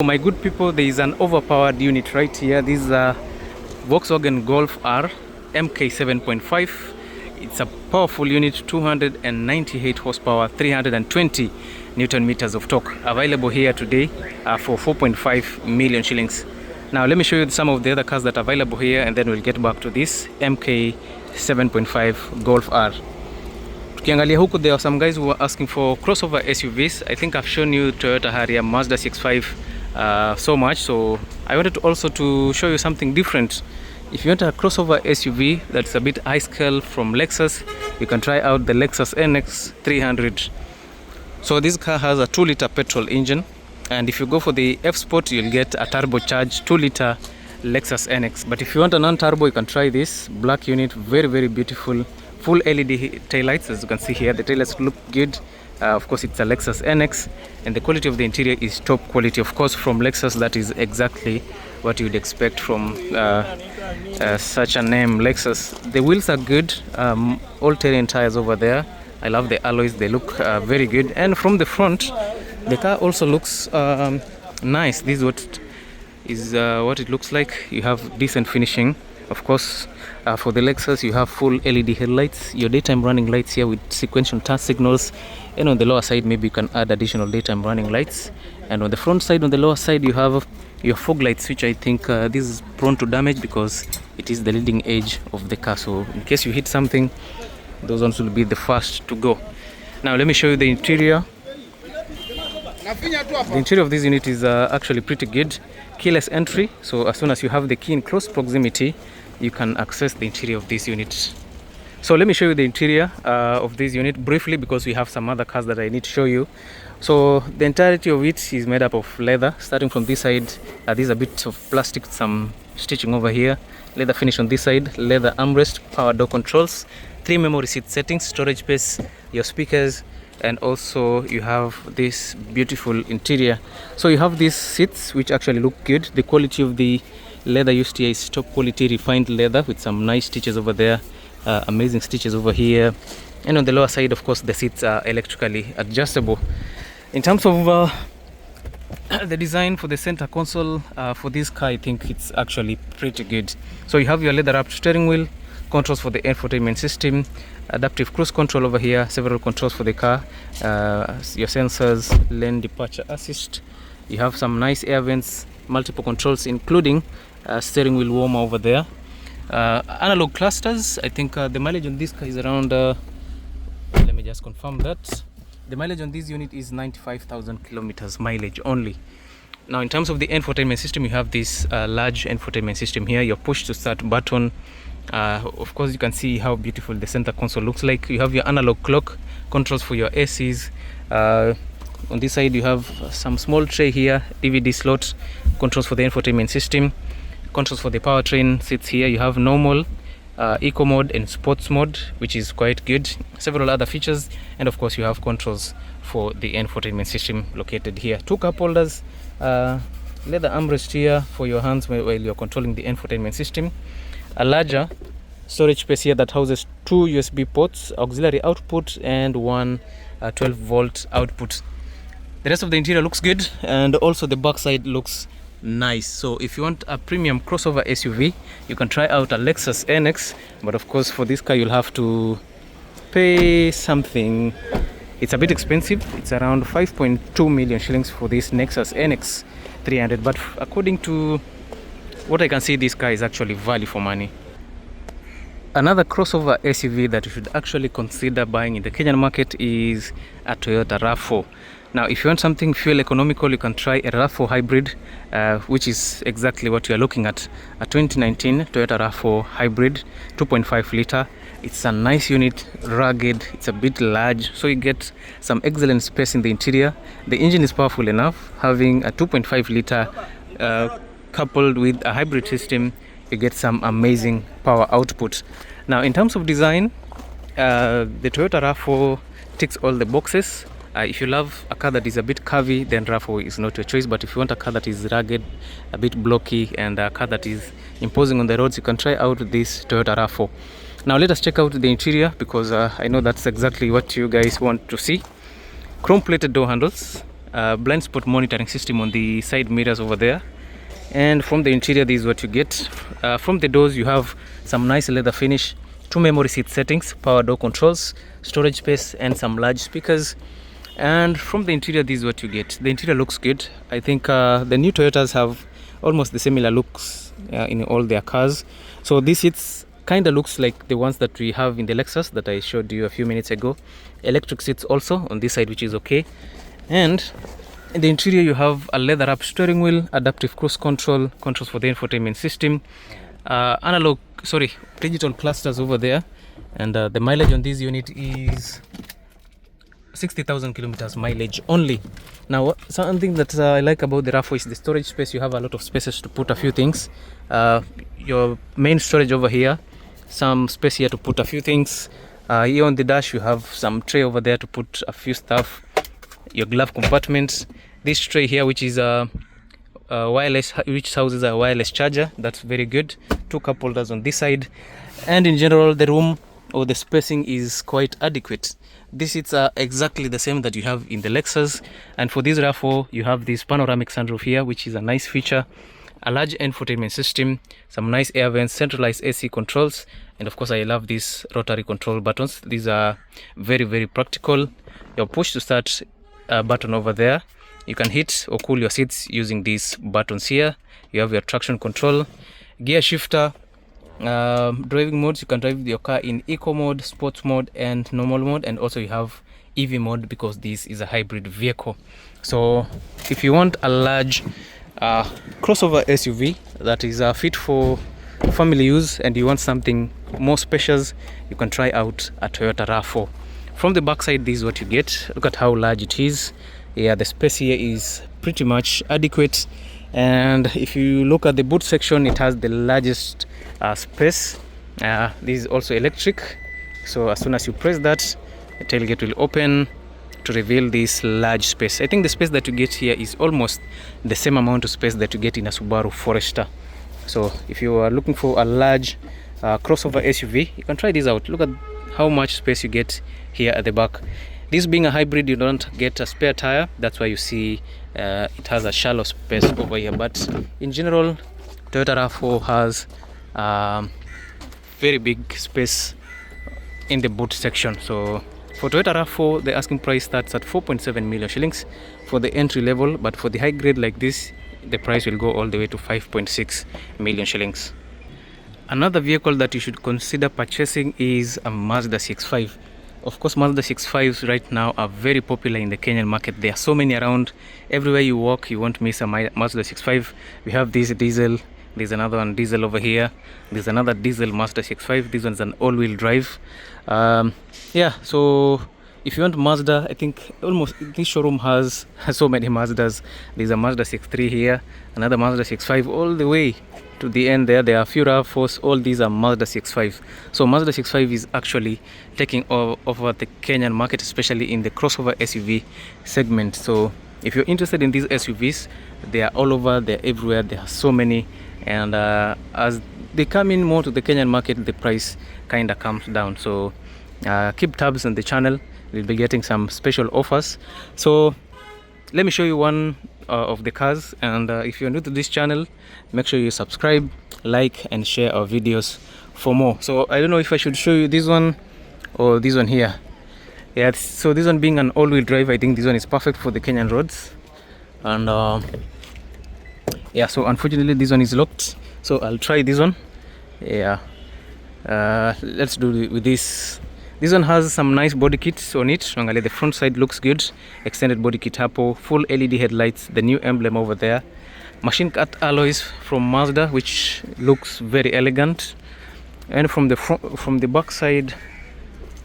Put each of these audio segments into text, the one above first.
My good people, there is an overpowered unit right here. This is a Volkswagen Golf R MK 7.5. It's a powerful unit, 298 horsepower, 320 Newton meters of torque. Available here today for 4.5 million shillings. Now let me show you some of the other cars that are available here, and then we'll get back to this MK 7.5 Golf R. Tukiangalia huku, there are some guys who are asking for crossover SUVs. I think I've shown you Toyota Harrier, Mazda CX-5 so much, so I wanted to also to show you something different. If you want a crossover SUV that's a bit high scale from Lexus, you can try out the Lexus NX 300. So this car has a 2-liter petrol engine, and if you go for the F Sport, you'll get a turbocharged 2-liter Lexus NX. But if you want a non-turbo, you can try this black unit. Very beautiful, full LED taillights. As you can see here, the taillights look good. Of course, it's a Lexus NX, and the quality of the interior is top quality. Of course, from Lexus, that is exactly what you'd expect from such a name, Lexus. The wheels are good, all-terrain tires over there. I love the alloys, they look very good. And from the front, the car also looks nice. This is what it looks like. You have decent finishing. Of course, for the Lexus, you have full LED headlights, your daytime running lights here with sequential turn signals, and on the lower side maybe you can add additional daytime running lights. And on the front side, on the lower side, you have your fog lights, which I think this is prone to damage because it is the leading edge of the car, so in case you hit something, those ones will be the first to go. Now let me show you the interior. The interior of this unit is actually pretty good. Keyless entry, so as soon as you have the key in close proximity, you can access the interior of this unit. So let me show you the interior of this unit briefly, because we have some other cars that I need to show you. So the entirety of it is made up of leather. Starting from this side, there's a bit of plastic, some stitching over here, leather finish on this side, leather armrest, power door controls, 3 memory seat settings, storage space, your speakers, and also you have this beautiful interior. So you have these seats which actually look good. The quality of the leather used here is top quality refined leather with some nice stitches over there, amazing stitches over here. And on the lower side, of course, the seats are electrically adjustable. In terms of the design for the center console for this car, I think it's actually pretty good. So you have your leather wrapped steering wheel, controls for the infotainment system, adaptive cruise control over here, several controls for the car, your sensors, lane departure assist. You have some nice air vents, multiple controls including steering wheel warmer over there, analog clusters. I think the mileage on this car is around let me just confirm that the mileage on this unit is 95,000 kilometers mileage only. Now in terms of the infotainment system, you have this large infotainment system here, your push to start button. Of course, you can see how beautiful the center console looks like. You have your analog clock, controls for your ACs. On this side, you have some small tray here, DVD slot, controls for the infotainment system, controls for the powertrain seats here. You have normal, eco mode, and sports mode, which is quite good. Several other features, and of course, you have controls for the infotainment system located here. 2 cup holders, leather armrest here for your hands while you're controlling the infotainment system. A larger storage space here that houses 2 USB ports, auxiliary output, and one 12-volt output. The rest of the interior looks good, and also the backside looks nice. So if you want a premium crossover SUV, you can try out a Lexus NX, but of course for this car you'll have to pay something. It's a bit expensive. It's around 5.2 million shillings for this Lexus NX 300, but according to what I can see, this car is actually value for money. Another crossover SUV that you should actually consider buying in the Kenyan market is a Toyota RAV4. Now, if you want something fuel economical, you can try a RAV4 hybrid, which is exactly what you are looking at. A 2019 Toyota RAV4 hybrid, 2.5 liter. It's a nice unit, rugged, it's a bit large, so you get some excellent space in the interior. The engine is powerful enough, having a 2.5 liter coupled with a hybrid system, you get some amazing power output. Now in terms of design, the Toyota RAV4 ticks all the boxes. If you love a car that is a bit curvy, then RAV4 is not your choice. But if you want a car that is rugged, a bit blocky, and a car that is imposing on the roads, you can try out this Toyota RAV4. Now let us check out the interior, because I know that's exactly what you guys want to see. Chrome plated door handles, blind spot monitoring system on the side mirrors over there. And from the interior, this is what you get. From the doors, you have some nice leather finish, 2 memory seat settings, power door controls, storage space, and some large speakers. And from the interior, this is what you get. The interior looks good. I think the new Toyotas have almost the similar looks in all their cars. So this seats kind of looks like the ones that we have in the Lexus that I showed you a few minutes ago. Electric seats also on this side, which is okay. And in the interior, you have a leather wrap steering wheel, adaptive cruise control, controls for the infotainment system, digital clusters over there. And the mileage on this unit is 60,000 kilometers mileage only. Now, something that I like about the RAV4 is the storage space. You have a lot of spaces to put a few things. Your main storage over here, some space here to put a few things. Here on the dash, you have some tray over there to put a few stuff. Your glove compartment, this tray here, which is wireless, which houses a wireless charger. That's very good. 2 cup holders on this side, and in general, the room or the spacing is quite adequate. These seats are exactly the same that you have in the Lexus, and for this RAV4, you have this panoramic sunroof here, which is a nice feature. A large infotainment system, some nice air vents, centralized AC controls, and of course I love these rotary control buttons. These are very, very practical. Your push to start button over there, you can hit or cool your seats using these buttons here. You have your traction control, gear shifter, driving modes. You can drive your car in eco mode, sports mode, and normal mode, and also you have EV mode because this is a hybrid vehicle. So if you want a large crossover SUV that is fit for family use and you want something more spacious, you can try out a Toyota RAV4. From the back side, this is what you get. Look at how large it is. Yeah, the space here is pretty much adequate. And if you look at the boot section, it has the largest space. This is also electric. So as soon as you press that, the tailgate will open to reveal this large space. I think the space that you get here is almost the same amount of space that you get in a Subaru Forester. So if you are looking for a large crossover SUV, you can try this out. Look at how much space you get here at the back. This being a hybrid, you don't get a spare tire. That's why you see it has a shallow space over here. But in general, Toyota RAV4 has very big space in the boot section. So for Toyota RAV4, the asking price starts at 4.7 million shillings for the entry level, but for the high grade like this, the price will go all the way to 5.6 million shillings. Another vehicle that you should consider purchasing is a Mazda CX-5. Of course, Mazda CX-5s right now are very popular in the Kenyan market. There are so many around. Everywhere you walk, you won't miss a Mazda CX-5. We have this diesel. There's another one diesel over here. There's another diesel Mazda CX-5. This one's an all-wheel drive. Yeah, so if you want Mazda, I think almost this showroom has so many Mazdas. There's a Mazda CX-3 here, another Mazda CX-5 all the way to the end there. There are a few RAV4s. All these are Mazda CX-5. So Mazda CX-5 is actually taking over the Kenyan market, especially in the crossover SUV segment. So if you're interested in these SUVs, they are all over, they're everywhere, there are so many. And as they come in more to the Kenyan market, the price kind of comes down. So keep tabs on the channel. We'll be getting some special offers. So let me show you one of the cars, and if you're new to this channel, make sure you subscribe, like, and share our videos for more. So I don't know if I should show you this one or this one here. Yeah, so this one being an all-wheel drive, I think this one is perfect for the Kenyan roads. And yeah, so unfortunately this one is locked, so I'll try this one. Yeah, let's do it with this. This one has some nice body kits on it. The front side looks good. Extended body kit hapo, full LED headlights, the new emblem over there. Machine cut alloys from Mazda, which looks very elegant. And from the back side,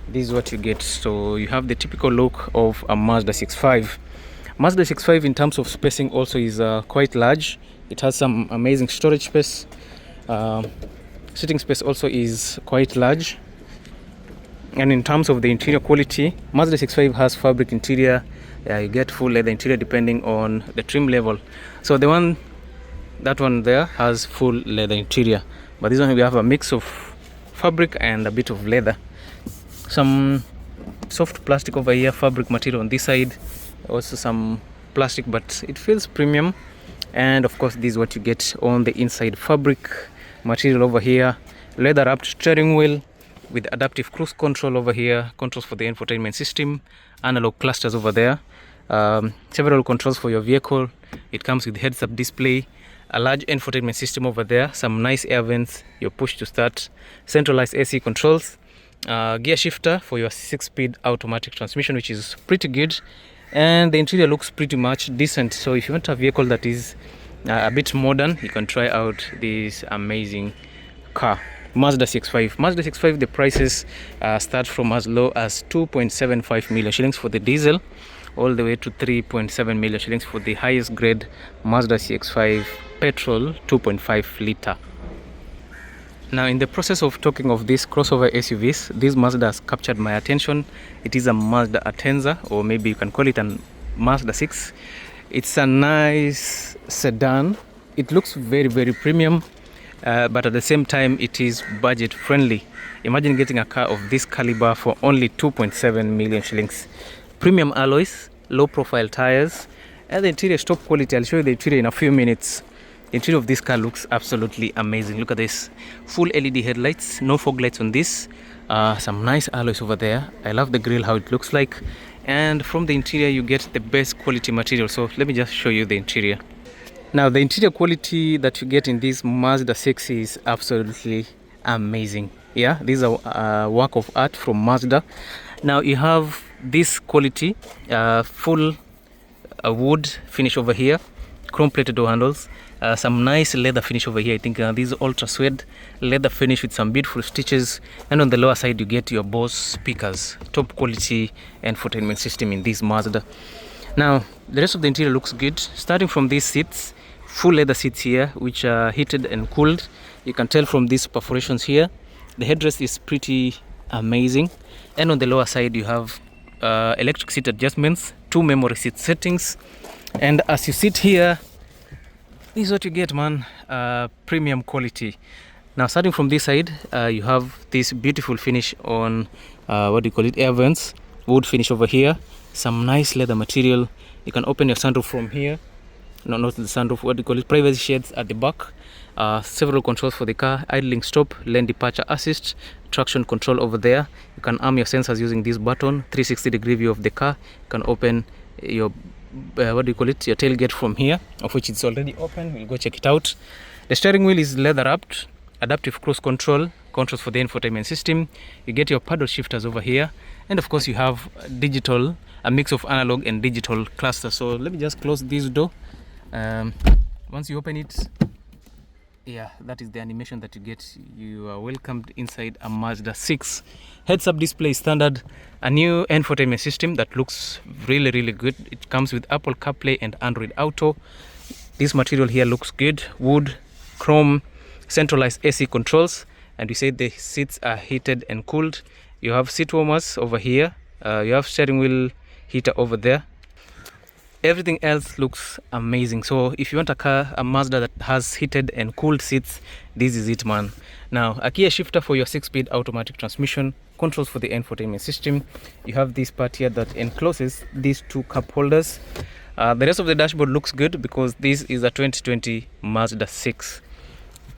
this is what you get. So you have the typical look of a Mazda CX-5. Mazda CX-5 in terms of spacing also is quite large. It has some amazing storage space. Sitting space also is quite large. And in terms of the interior quality, Mazda CX-5 has fabric interior. You get full leather interior depending on the trim level. So that one there has full leather interior, but this one we have a mix of fabric and a bit of leather. Some soft plastic over here, fabric material on this side, also some plastic, but it feels premium. And of course, this is what you get on the inside: fabric material over here, leather wrapped steering wheel with adaptive cruise control over here, controls for the infotainment system, analog clusters over there, several controls for your vehicle. It comes with heads-up display, a large infotainment system over there, some nice air vents, your push to start, centralized AC controls, gear shifter for your 6-speed automatic transmission, which is pretty good. And the interior looks pretty much decent. So if you want a vehicle that is a bit modern, you can try out this amazing car, Mazda CX-5. Mazda CX-5, the prices start from as low as 2.75 million shillings for the diesel, all the way to 3.7 million shillings for the highest grade Mazda CX-5 petrol 2.5 liter. Now, in the process of talking of these crossover SUVs, this Mazda has captured my attention. It is a Mazda Atenza, or maybe you can call it a Mazda 6. It's a nice sedan. It looks very, very premium, but at the same time, it is budget friendly. Imagine getting a car of this caliber for only 2.7 million shillings. Premium alloys, low profile tires, and the interior is top quality. I'll show you the interior in a few minutes. The interior of this car looks absolutely amazing. Look at this, full LED headlights, no fog lights on this, some nice alloys over there. I love the grille, how it looks like, and from the interior you get the best quality material. So let me just show you the interior. Now, the interior quality that you get in this Mazda 6 is absolutely amazing. Yeah, this is a work of art from Mazda. Now you have this quality, full wood finish over here, chrome plated door handles, some nice leather finish over here. I think this is ultra suede leather finish with some beautiful stitches, and on the lower side you get your Bose speakers, top quality infotainment system in this Mazda. Now the rest of the interior looks good, starting from these seats, full leather seats here, which are heated and cooled. You can tell from these perforations here. The headrest is pretty amazing, and on the lower side you have electric seat adjustments, 2 memory seat settings, and as you sit here, this is what you get, man. Premium quality. Now, starting from this side, you have this beautiful finish on what do you call it, air vents, wood finish over here, some nice leather material. You can open your sunroof from here. No, not the sunroof, what do you call it, privacy shades at the back. Several controls for the car: idling stop, lane departure assist, traction control over there. You can arm your sensors using this button, 360-degree view of the car. You can open your what do you call it, your tailgate from here, of which it's already open. We'll go check it out. The steering wheel is leather wrapped, adaptive cruise control, controls for the infotainment system. You get your paddle shifters over here, and of course you have digital, a mix of analog and digital cluster. So let me just close this door. Once you open it, yeah, that is the animation that you get. You are welcomed inside a Mazda 6. Heads-up display standard, a new infotainment system that looks really, really good. It comes with Apple CarPlay and Android Auto. This material here looks good, wood, chrome, centralized AC controls, and we say the seats are heated and cooled. You have seat warmers over here, you have steering wheel heater over there. Everything else looks amazing. So if you want a car, a Mazda that has heated and cooled seats, this is it, man. Now, a gear shifter for your 6-speed automatic transmission, controls for the infotainment system. You have this part here that encloses these 2 cup holders. The rest of the dashboard looks good because this is a 2020 Mazda 6.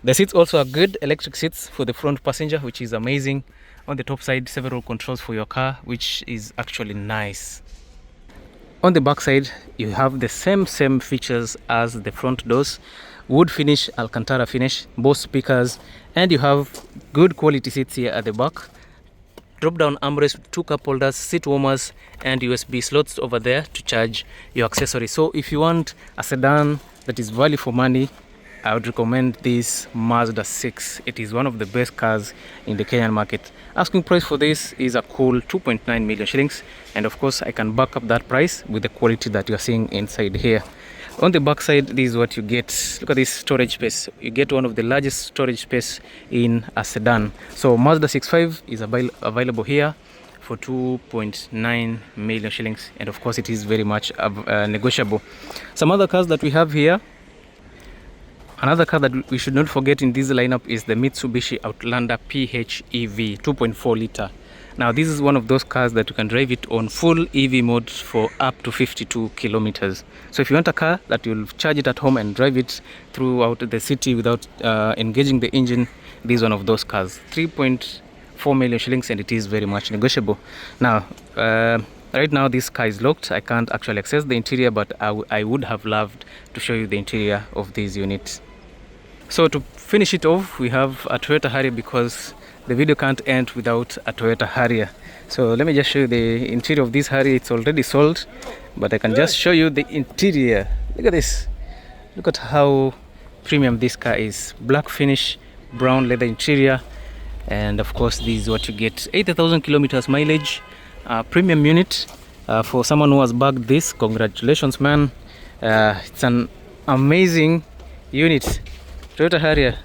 The seats also are good, electric seats for the front passenger, which is amazing. On the top side, several controls for your car, which is actually nice. On the back side, you have the same features as the front doors: wood finish, Alcantara finish, Bose speakers, and you have good quality seats here at the back. Drop down armrest with 2 cup holders, seat warmers, and USB slots over there to charge your accessories. So if you want a sedan that is value for money, I would recommend this Mazda 6. It is one of the best cars in the Kenyan market. Asking price for this is a cool 2.9 million shillings, and of course I can back up that price with the quality that you're seeing inside here. On the back side, this is what you get. Look at this storage space. You get one of the largest storage space in a sedan. So Mazda CX-5 is available here for 2.9 million shillings, and of course it is very much negotiable. Some other cars that we have here. Another car that we should not forget in this lineup is the Mitsubishi Outlander PHEV 2.4 liter. Now this is one of those cars that you can drive it on full EV mode for up to 52 kilometers. So if you want a car that you'll charge it at home and drive it throughout the city without engaging the engine, this is one of those cars. 3.4 million shillings, and it is very much negotiable. Now right now this car is locked. I can't actually access the interior, but I would have loved to show you the interior of this unit. So to finish it off, we have a Toyota Harrier, because the video can't end without a Toyota Harrier. So let me just show you the interior of this Harrier. It's already sold, but I can just show you the interior. Look at this. Look at how premium this car is. Black finish, brown leather interior, and of course this is what you get. 80,000 kilometers mileage, premium unit. For someone who has bagged this, congratulations, man. It's an amazing unit. Toyota Harrier,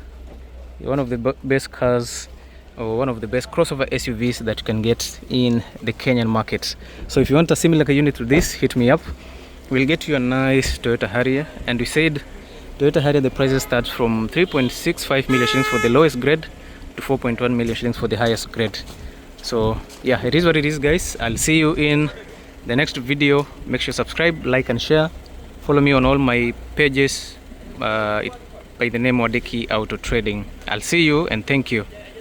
one of the best cars, or one of the best crossover SUVs that you can get in the Kenyan market. So if you want a similar unit to this, hit me up. We'll get you a nice Toyota Harrier. And we said Toyota Harrier, the prices start from 3.65 million shillings for the lowest grade to 4.1 million shillings for the highest grade. So yeah, it is what it is, guys. I'll see you in the next video. Make sure you subscribe, like and share. Follow me on all my pages by the name Wadeki Auto Trading. I'll see you, and thank you.